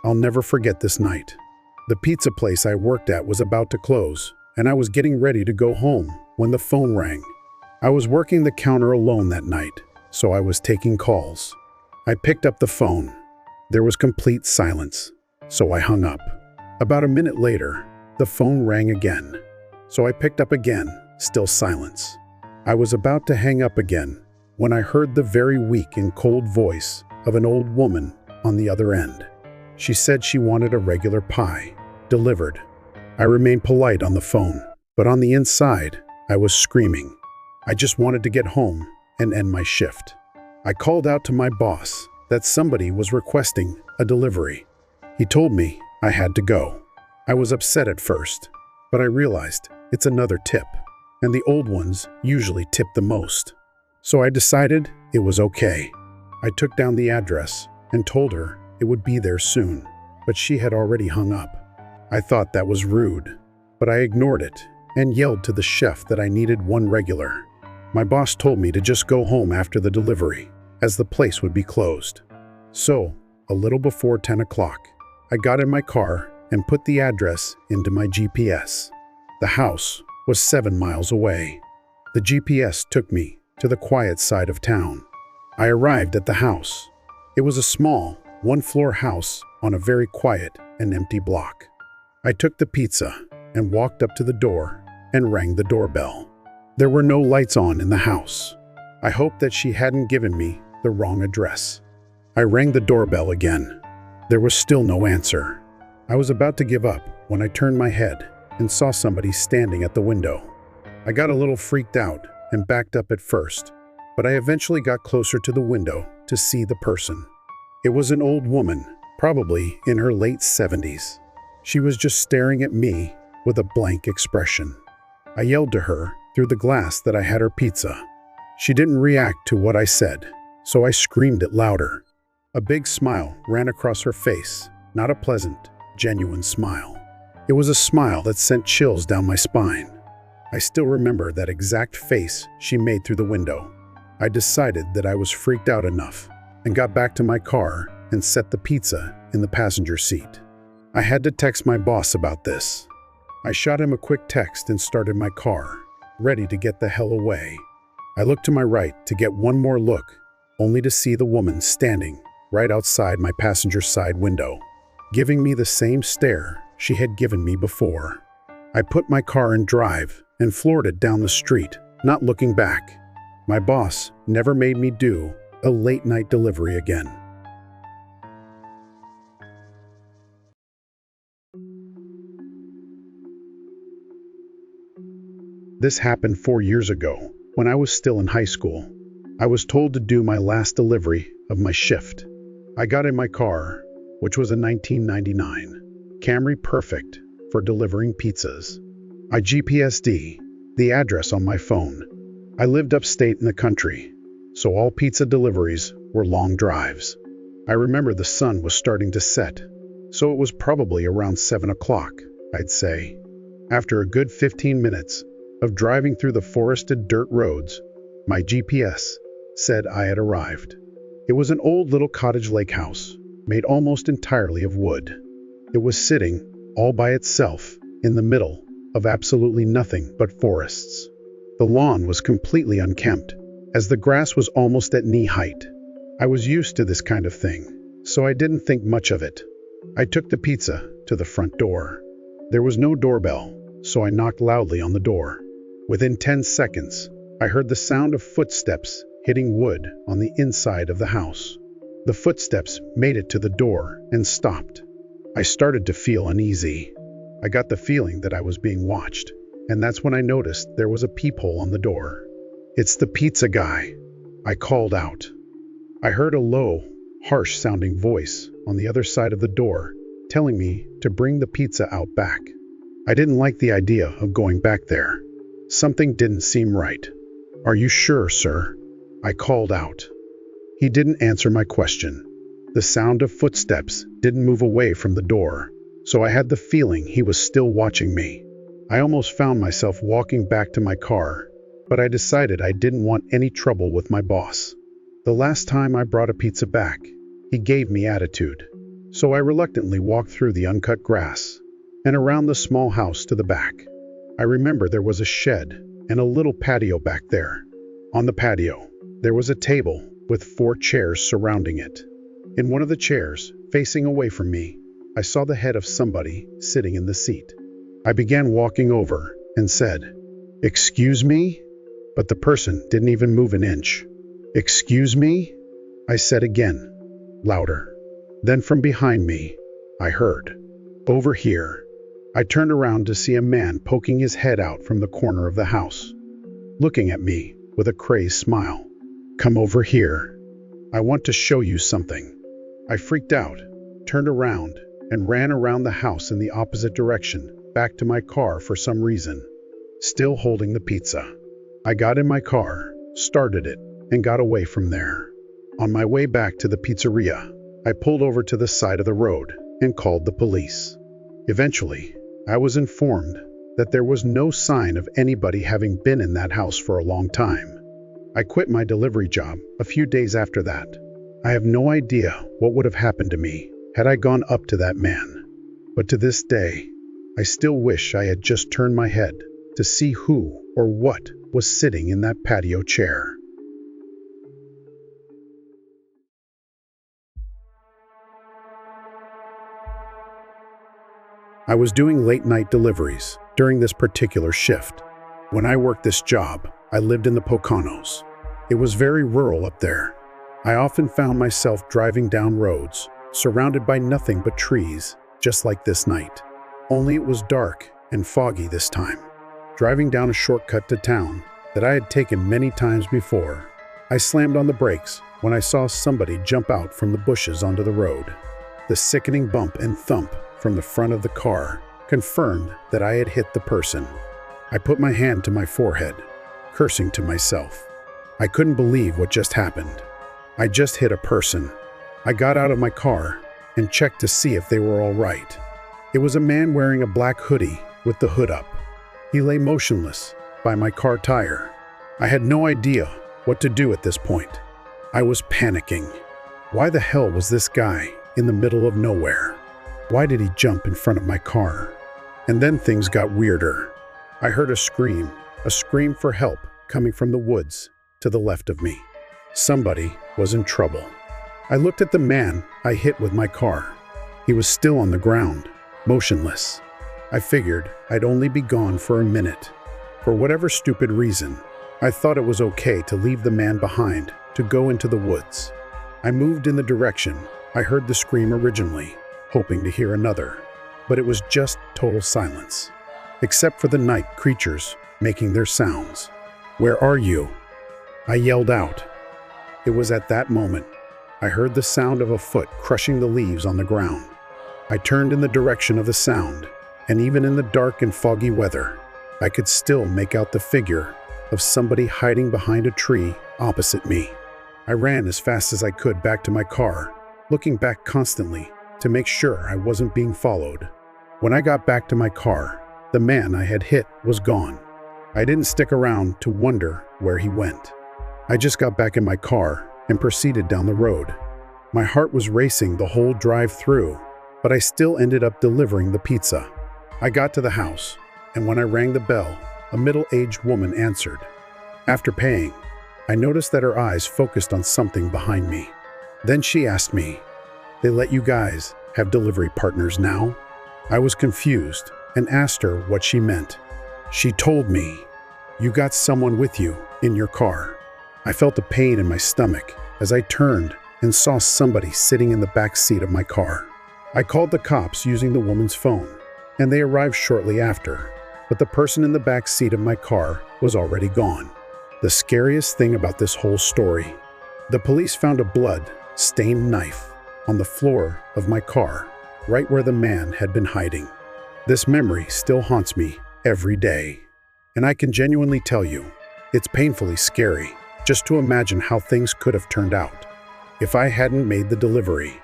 I'll never forget this night. The pizza place I worked at was about to close, and I was getting ready to go home when the phone rang. I was working the counter alone that night, so I was taking calls. I picked up the phone. There was complete silence, so I hung up. About a minute later, the phone rang again, so I picked up again, still silence. I was about to hang up again when I heard the very weak and cold voice of an old woman on the other end. She said she wanted a regular pie, delivered. I remained polite on the phone, but on the inside, I was screaming. I just wanted to get home and end my shift. I called out to my boss that somebody was requesting a delivery. He told me I had to go. I was upset at first, but I realized it's another tip, and the old ones usually tip the most. So I decided it was okay. I took down the address and told her it would be there soon, but she had already hung up. I thought that was rude, but I ignored it and yelled to the chef that I needed one regular. My boss told me to just go home after the delivery, as the place would be closed. So, a little before 10 o'clock, I got in my car and put the address into my GPS. The house was 7 miles away. The GPS took me to the quiet side of town. I arrived at the house. It was a small, one-floor house on a very quiet and empty block. I took the pizza and walked up to the door and rang the doorbell. There were no lights on in the house. I hoped that she hadn't given me the wrong address. I rang the doorbell again. There was still no answer. I was about to give up when I turned my head and saw somebody standing at the window. I got a little freaked out and backed up at first, but I eventually got closer to the window to see the person. It was an old woman, probably in her late 70s. She was just staring at me with a blank expression. I yelled to her through the glass that I had her pizza. She didn't react to what I said, so I screamed it louder. A big smile ran across her face, not a pleasant, genuine smile. It was a smile that sent chills down my spine. I still remember that exact face she made through the window. I decided that I was freaked out enough and got back to my car and set the pizza in the passenger seat. I had to text my boss about this. I shot him a quick text and started my car, ready to get the hell away. I looked to my right to get one more look, only to see the woman standing right outside my passenger side window, giving me the same stare she had given me before. I put my car in drive and floored it down the street, not looking back. My boss never made me do a late-night delivery again. This happened 4 years ago, when I was still in high school. I was told to do my last delivery of my shift. I got in my car, which was a 1999 Camry Perfect for delivering pizzas. I GPS'd the address on my phone. I lived upstate in the country, so all pizza deliveries were long drives. I remember the sun was starting to set, so it was probably around 7 o'clock, I'd say. After a good 15 minutes of driving through the forested dirt roads, my GPS said I had arrived. It was an old little cottage lake house, made almost entirely of wood. It was sitting all by itself in the middle of absolutely nothing but forests. The lawn was completely unkempt, as the grass was almost at knee height. I was used to this kind of thing, so I didn't think much of it. I took the pizza to the front door. There was no doorbell, so I knocked loudly on the door. Within 10 seconds, I heard the sound of footsteps hitting wood on the inside of the house. The footsteps made it to the door and stopped. I started to feel uneasy. I got the feeling that I was being watched, and that's when I noticed there was a peephole on the door. "It's the pizza guy," I called out. I heard a low, harsh-sounding voice on the other side of the door telling me to bring the pizza out back. I didn't like the idea of going back there. Something didn't seem right. "Are you sure, sir?" I called out. He didn't answer my question. The sound of footsteps didn't move away from the door, so I had the feeling he was still watching me. I almost found myself walking back to my car, but I decided I didn't want any trouble with my boss. The last time I brought a pizza back, he gave me attitude, So I reluctantly walked through the uncut grass and around the small house to the back. I remember there was a shed and a little patio back there. On the patio, there was a table with 4 chairs surrounding it. In one of the chairs, facing away from me, I saw the head of somebody sitting in the seat. I began walking over and said, "Excuse me?" But the person didn't even move an inch. "Excuse me?" I said again, louder. Then from behind me, I heard, "Over here." I turned around to see a man poking his head out from the corner of the house, looking at me with a crazed smile. "Come over here. I want to show you something." I freaked out, turned around, and ran around the house in the opposite direction, back to my car for some reason, still holding the pizza. I got in my car, started it, and got away from there. On my way back to the pizzeria, I pulled over to the side of the road and called the police. Eventually, I was informed that there was no sign of anybody having been in that house for a long time. I quit my delivery job a few days after that. I have no idea what would have happened to me had I gone up to that man. But to this day, I still wish I had just turned my head to see who or what was sitting in that patio chair. I was doing late-night deliveries during this particular shift. When I worked this job, I lived in the Poconos. It was very rural up there. I often found myself driving down roads, surrounded by nothing but trees, just like this night. Only it was dark and foggy this time. Driving down a shortcut to town that I had taken many times before, I slammed on the brakes when I saw somebody jump out from the bushes onto the road. The sickening bump and thump from the front of the car confirmed that I had hit the person. I put my hand to my forehead, cursing to myself. I couldn't believe what just happened. I just hit a person. I got out of my car and checked to see if they were all right. It was a man wearing a black hoodie with the hood up. He lay motionless by my car tire. I had no idea what to do at this point. I was panicking. Why the hell was this guy in the middle of nowhere? Why did he jump in front of my car? And then things got weirder. I heard a scream for help coming from the woods to the left of me. Somebody was in trouble. I looked at the man I hit with my car. He was still on the ground, motionless. I figured I'd only be gone for a minute. For whatever stupid reason, I thought it was okay to leave the man behind to go into the woods. I moved in the direction I heard the scream originally, hoping to hear another, but it was just total silence, except for the night creatures making their sounds. "Where are you?" I yelled out. It was at that moment I heard the sound of a foot crushing the leaves on the ground. I turned in the direction of the sound, and even in the dark and foggy weather, I could still make out the figure of somebody hiding behind a tree opposite me. I ran as fast as I could back to my car, looking back constantly to make sure I wasn't being followed. When I got back to my car, the man I had hit was gone. I didn't stick around to wonder where he went. I just got back in my car and proceeded down the road. My heart was racing the whole drive through, but I still ended up delivering the pizza. I got to the house, and when I rang the bell, a middle-aged woman answered. After paying, I noticed that her eyes focused on something behind me. Then she asked me, "They let you guys have delivery partners now?" I was confused and asked her what she meant. She told me, "You got someone with you in your car." I felt a pain in my stomach as I turned and saw somebody sitting in the back seat of my car. I called the cops using the woman's phone, and they arrived shortly after, but the person in the back seat of my car was already gone. The scariest thing about this whole story, the police found a blood-stained knife on the floor of my car, right where the man had been hiding. This memory still haunts me every day, and I can genuinely tell you, it's painfully scary just to imagine how things could have turned out if I hadn't made the delivery.